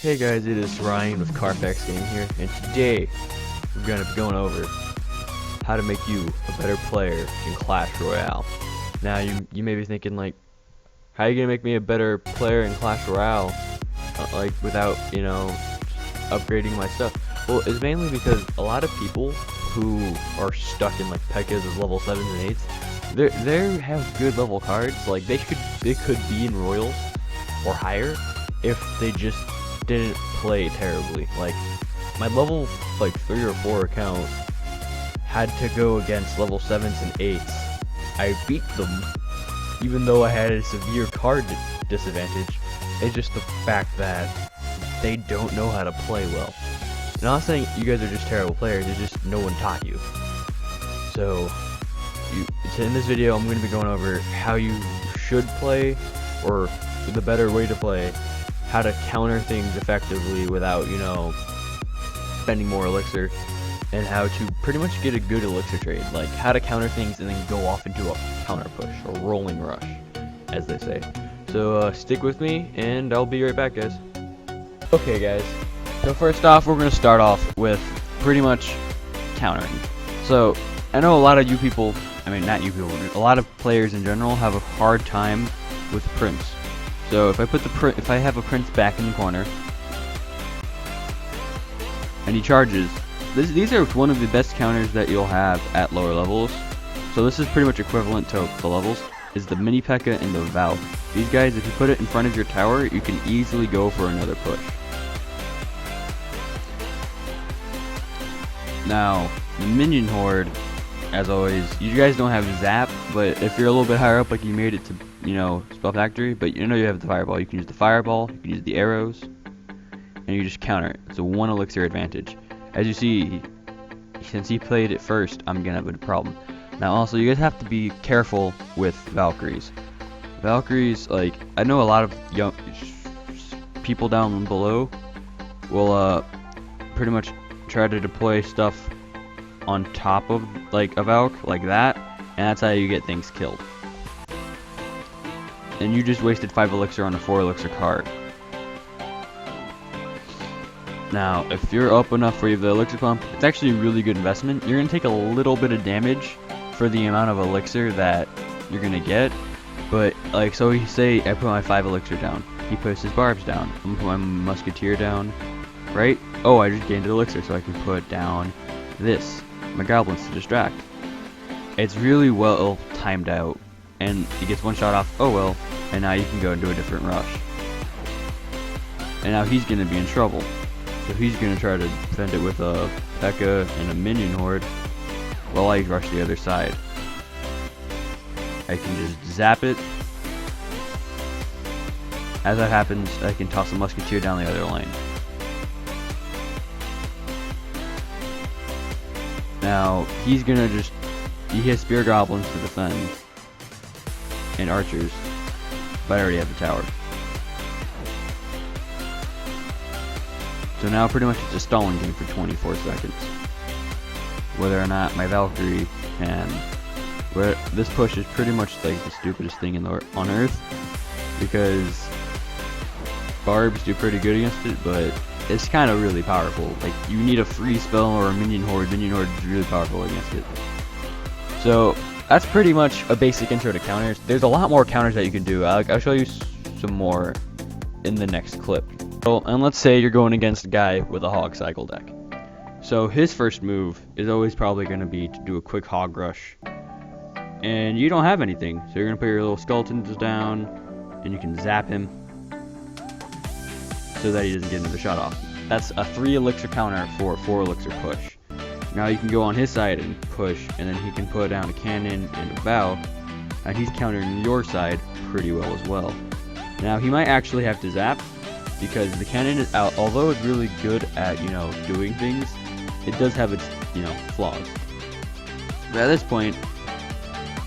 Hey guys, it is Ryan with Carfax Game here, and today we're going to be going over how to make you a better player in Clash Royale. Now you may be thinking like, how are you going to make me a better player in Clash Royale, like without, upgrading my stuff? Well, it's mainly because a lot of people who are stuck in like P.E.K.K.A.s as level 7s and 8s, they have good level cards. Like they could be in Royals or higher if they just didn't play terribly. Like my level 3 or 4 account had to go against level 7s and 8s. I beat them even though I had a severe card disadvantage. It's just the fact that they don't know how to play well. And I'm not saying you guys are just terrible players, it's just no one taught you. So in this video I'm going to be going over how you should play, or the better way to play, how to counter things effectively without, spending more elixir, and how to pretty much get a good elixir trade, like how to counter things and then go off into a counter push, or rolling rush, as they say. So stick with me, and I'll be right back, guys. Okay, guys. So first off, we're going to start off with pretty much countering. So I know a lot of you people, not you people, a lot of players in general have a hard time with Prince. So if I have a Prince back in the corner and he charges, these are one of the best counters that you'll have at lower levels. So this is pretty much equivalent to the levels, is the mini P.E.K.K.A. and the Valk. These guys, if you put it in front of your tower, you can easily go for another push. Now, the minion horde, as always, you guys don't have zap, but if you're a little bit higher up, like you made it to, Spell Factory, but you have the fireball, you can use the fireball, you can use the arrows, and you just counter it. It's a 1 elixir advantage. As you see, since he played it first, I'm gonna have a problem. Now also, you guys have to be careful with Valkyries. Valkyries, like, I know a lot of young people down below will pretty much try to deploy stuff on top of like a Valk, like that, and that's how you get things killed. And you just wasted 5 elixir on a 4 elixir card. Now, if you're up enough for the elixir pump, it's actually a really good investment. You're going to take a little bit of damage for the amount of elixir that you're going to get. But, like, so you say I put my 5 elixir down. He puts his barbs down. I'm going to put my musketeer down, right? Oh, I just gained an elixir, so I can put down this, my goblins, to distract. It's really well timed out, and he gets one shot off. Oh well, and now you can go into a different rush. And now he's going to be in trouble. So he's going to try to defend it with a P.E.K.K.A. and a minion horde while I rush the other side. I can just zap it. As that happens, I can toss a musketeer down the other lane. Now, he's going to he has spear goblins to defend, and archers, but I already have the tower. So now pretty much it's a stalling game for 24 seconds. Whether or not my Valkyrie can... This push is pretty much like the stupidest thing on Earth, because barbs do pretty good against it, but it's kind of really powerful. Like, you need a free spell or a minion horde. Minion horde is really powerful against it. So that's pretty much a basic intro to counters. There's a lot more counters that you can do. I'll show you some more in the next clip. So, and let's say you're going against a guy with a hog cycle deck. So his first move is always probably going to be to do a quick hog rush. And you don't have anything, so you're going to put your little skeletons down, and you can zap him so that he doesn't get another shot off. That's a 3 elixir counter for a 4 elixir push. Now you can go on his side and push, and then he can put down a cannon and a bow, and he's countering your side pretty well as well. Now he might actually have to zap, because the cannon is out, although it's really good at, doing things, it does have its, flaws. But at this point,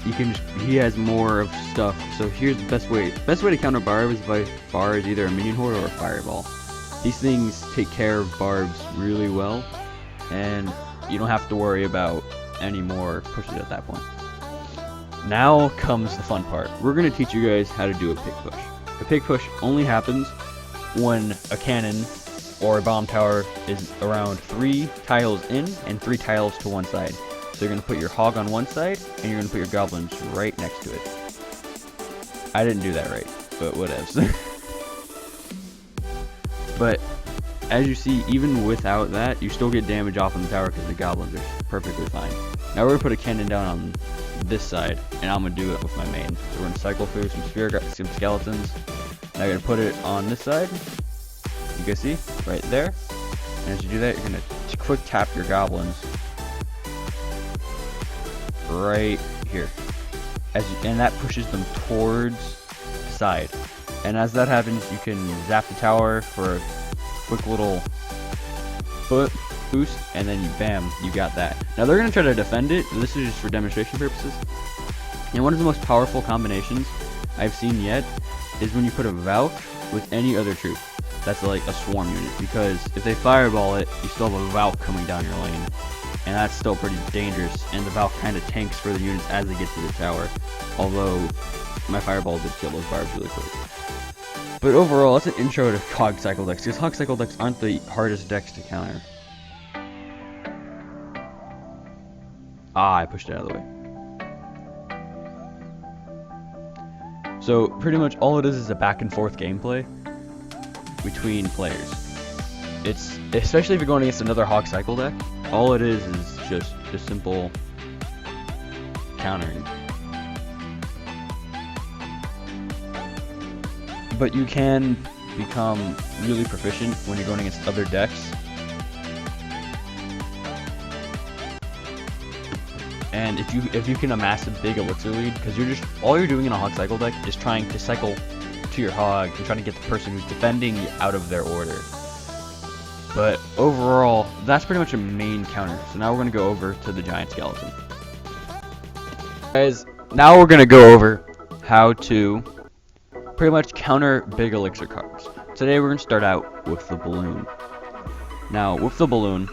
he has more of stuff. So here's the best way. Best way to counter barbs is by far is either a minion horde or a fireball. These things take care of barbs really well, and you don't have to worry about any more pushes at that point. Now comes the fun part. We're going to teach you guys how to do a pick push. A pick push only happens when a cannon or a bomb tower is around 3 tiles in and 3 tiles to one side. So you're going to put your hog on one side, and you're going to put your goblins right next to it. I didn't do that right, but whatevs. But as you see, even without that, you still get damage off on the tower because the goblins are perfectly fine. Now we're going to put a cannon down on this side, and I'm going to do it with my main. So we're going to cycle through some skeletons. Now you're going to put it on this side. You can see, right there. And as you do that, you're going to quick tap your goblins right here. And that pushes them towards the side. And as that happens, you can zap the tower for a quick little boost, and then bam, you got that. Now they're going to try to defend it. This is just for demonstration purposes. And one of the most powerful combinations I've seen yet is when you put a Valk with any other troop. That's like a swarm unit, because if they fireball it, you still have a Valk coming down your lane. And that's still pretty dangerous, and the Valk kind of tanks for the units as they get to the tower. Although, my fireball did kill those barbs really quick. But overall, that's an intro to Hog Cycle decks, because Hog Cycle decks aren't the hardest decks to counter. Ah, I pushed it out of the way. So, pretty much all it is a back and forth gameplay between players. It's, especially if you're going against another Hog Cycle deck, all it is just simple countering. But you can become really proficient when you're going against other decks. And if you can amass a big elixir lead, because all you're doing in a Hog Cycle deck is trying to cycle to your Hog and trying to get the person who's defending out of their order. But overall, that's pretty much a main counter. So now we're going to go over to the giant skeleton. Guys, now we're going to go over how to pretty much counter big elixir cards. Today we're going to start out with the balloon. Now, with the balloon,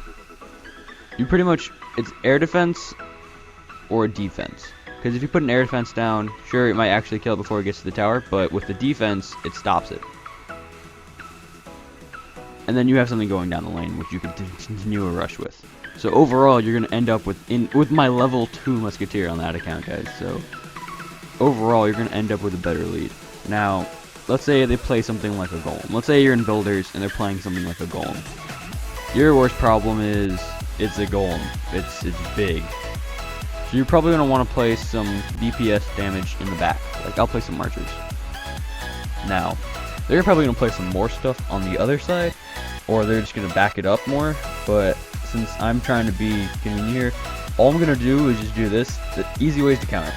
you pretty much, it's air defense or defense. Because if you put an air defense down, sure, it might actually kill it before it gets to the tower, but with the defense, it stops it. And then you have something going down the lane, which you can continue a rush with. So overall, you're going to end up with my level 2 musketeer on that account, guys. So overall, you're going to end up with a better lead. Now, let's say they play something like a golem. Let's say you're in builders and they're playing something like a golem. Your worst problem is it's a golem. It's big. So you're probably going to want to play some DPS damage in the back. Like, I'll play some archers. Now, they're probably going to play some more stuff on the other side, or they're just going to back it up more. But since I'm trying to be convenient here, all I'm going to do is just do this. The easy ways to counter.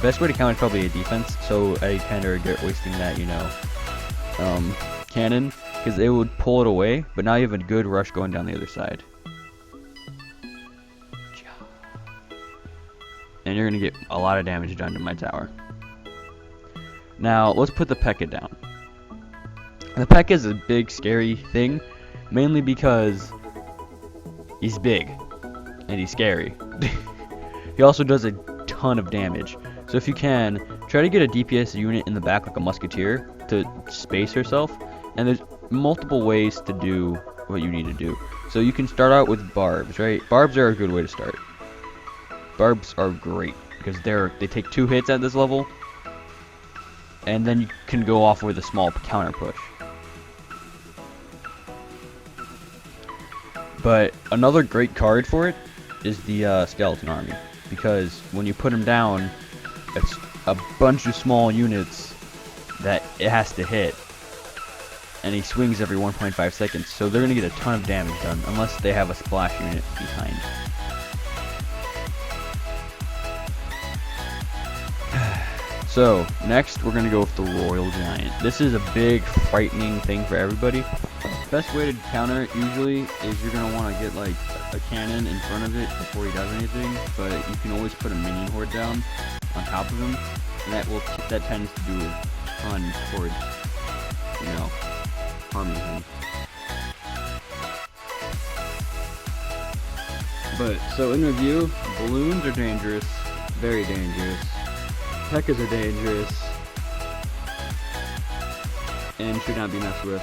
Best way to counter is probably a defense, so I kind of regret wasting that, cannon, because it would pull it away, but now you have a good rush going down the other side. And you're going to get a lot of damage done to my tower. Now, let's put the P.E.K.K.A down. The P.E.K.K.A is a big, scary thing, mainly because he's big, and he's scary. He also does a ton of damage. So if you can, try to get a DPS unit in the back like a musketeer to space herself. And there's multiple ways to do what you need to do. So you can start out with barbs, right? Barbs are a good way to start. Barbs are great because they take 2 hits at this level, and then you can go off with a small counter push. But another great card for it is the skeleton army, because when you put him down, it's a bunch of small units that it has to hit, and he swings every 1.5 seconds, so they're going to get a ton of damage done unless they have a splash unit behind. So, next we're going to go with the Royal Giant. This is a big, frightening thing for everybody. Best way to counter it usually is you're going to want to get like a cannon in front of it before he does anything, but you can always put a minion horde down on top of him, and that tends to do a ton towards, harming him. But, so in review, balloons are dangerous, very dangerous. P.E.K.K.As are dangerous and should not be messed with.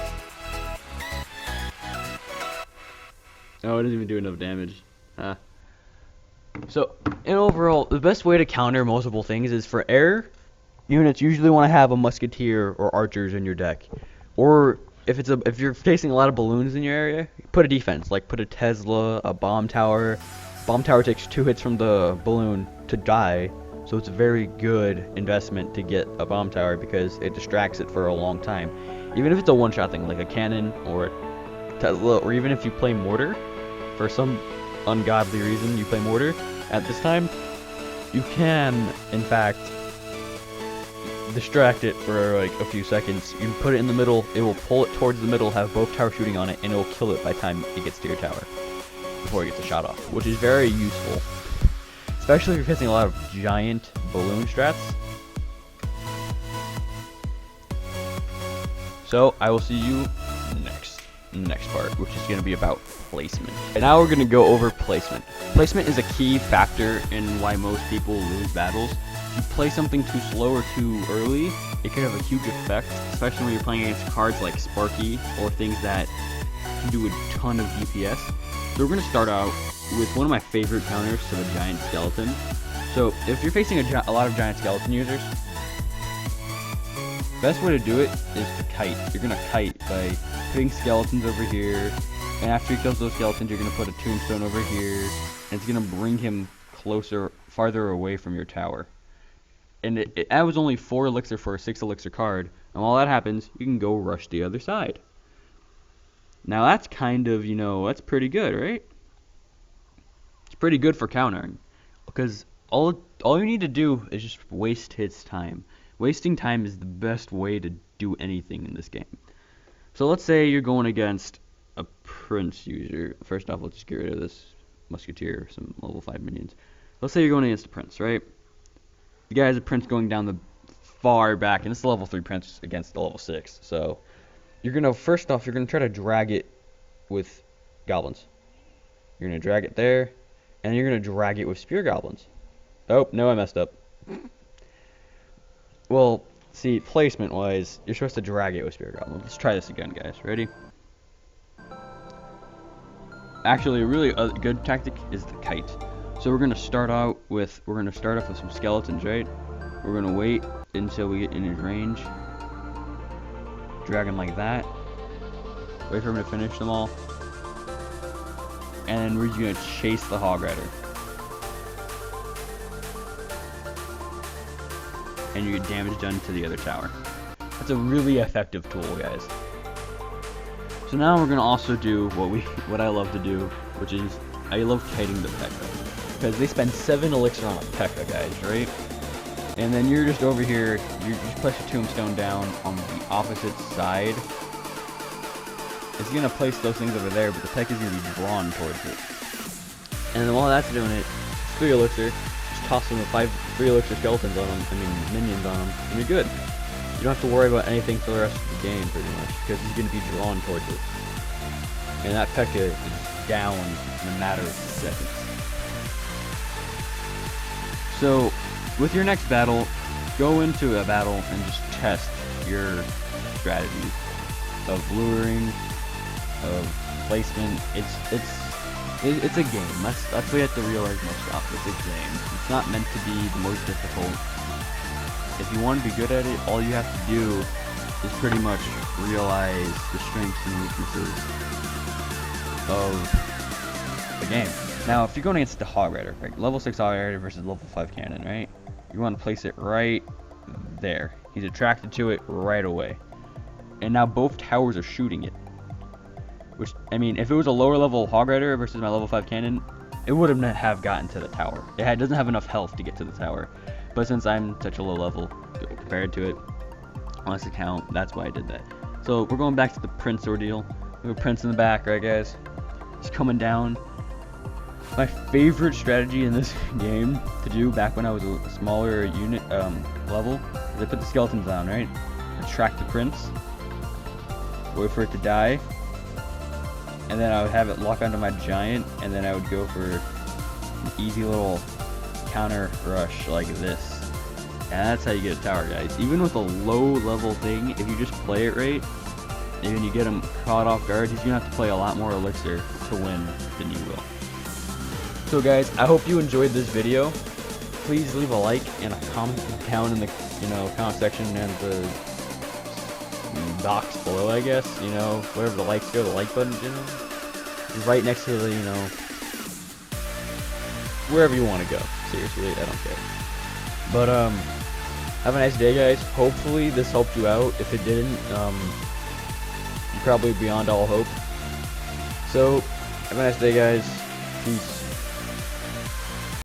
Oh, it doesn't even do enough damage. So, in overall, the best way to counter multiple things is for air units usually want to have a musketeer or archers in your deck. Or if you're facing a lot of balloons in your area, put a defense, like put a Tesla, a bomb tower. Bomb tower takes 2 hits from the balloon to die, so it's a very good investment to get a bomb tower because it distracts it for a long time. Even if it's a one-shot thing, like a cannon or a Tesla, or even if you play mortar, for some ungodly reason you play mortar at this time, you can, in fact, distract it for like a few seconds. You can put it in the middle, it will pull it towards the middle, have both towers shooting on it, and it will kill it by the time it gets to your tower before it gets a shot off, which is very useful, especially if you're facing a lot of giant balloon strats. So I will see you next part, which is going to be about placement. And now we're going to go over placement. Placement is a key factor in why most people lose battles. If you play something too slow or too early, it can have a huge effect, especially when you're playing against cards like Sparky or things that can do a ton of DPS. So we're going to start out with one of my favorite counters to the giant skeleton. So if you're facing a lot of giant skeleton users, best way to do it is to kite. You're going to kite by putting skeletons over here, and after he kills those skeletons, you're going to put a tombstone over here, and it's going to bring him farther away from your tower. And that was only 4 elixir for a 6 elixir card, and while that happens, you can go rush the other side. Now that's kind of, that's pretty good, right? It's pretty good for countering, because all you need to do is just waste his time. Wasting time is the best way to do anything in this game. So let's say you're going against a prince user. First off, let's just get rid of this musketeer, some level 5 minions. Let's say you're going against a prince, right? The guy has a prince going down the far back, and it's a level 3 prince against the level 6. So you're going to, first off, you're going to try to drag it with goblins. You're going to drag it there, and you're going to drag it with spear goblins. Oh, no, I messed up. Well, see, placement-wise, you're supposed to drag it with spear goblins. Let's try this again, guys. Ready? Actually, a really good tactic is the kite. So we're gonna start off with some skeletons, right? We're gonna wait until we get in his range. Drag him like that. Wait for him to finish them all. And then we're just gonna chase the hog rider. And you get damage done to the other tower. That's a really effective tool, guys. So now we're gonna also do what I love to do, which is I love kiting the P.E.K.K.A. because they spend 7 elixir on a P.E.K.K.A, guys, right? And then you're just over here, you just place your tombstone down on the opposite side. It's gonna place those things over there, but the P.E.K.K.A is gonna be drawn towards it. And then while that's doing it, 3 elixir. Toss them with 3 elixir skeletons on them, minions on them, and you're good. You don't have to worry about anything for the rest of the game, pretty much, because he's going to be drawn towards it. And that P.E.K.K.A is down in a matter of seconds. So, with your next battle, go into a battle and just test your strategies of luring, of placement. It's a game. That's what you have to realize most often. It's a game. It's not meant to be the most difficult. If you want to be good at it, all you have to do is pretty much realize the strengths and weaknesses of the game. Now, if you're going against the hog rider, right? Level 6 hog rider versus level 5 cannon, right? You want to place it right there. He's attracted to it right away. And now both towers are shooting it. Which, if it was a lower level hog rider versus my level 5 cannon, it wouldn't have gotten to the tower. It doesn't have enough health to get to the tower. But since I'm such a low level compared to it, on this account, that's why I did that. So we're going back to the prince ordeal. We have a prince in the back, right, guys? He's coming down. My favorite strategy in this game to do back when I was a smaller unit level is I put the skeletons down, right? Attract the prince. Wait for it to die. And then I would have it lock onto my giant, and then I would go for an easy little counter rush like this. And that's how you get a tower, guys. Even with a low level thing, if you just play it right, and you get him caught off guard, he's gonna have to play a lot more Elixir to win than you will. So guys, I hope you enjoyed this video. Please leave a like and a comment down in the comment section and the box below, I guess. Wherever the likes go, the like button, right next to the wherever you want to go. Seriously, I don't care. But have a nice day, guys. Hopefully this helped you out. If it didn't, you're probably beyond all hope. So have a nice day, guys. Peace.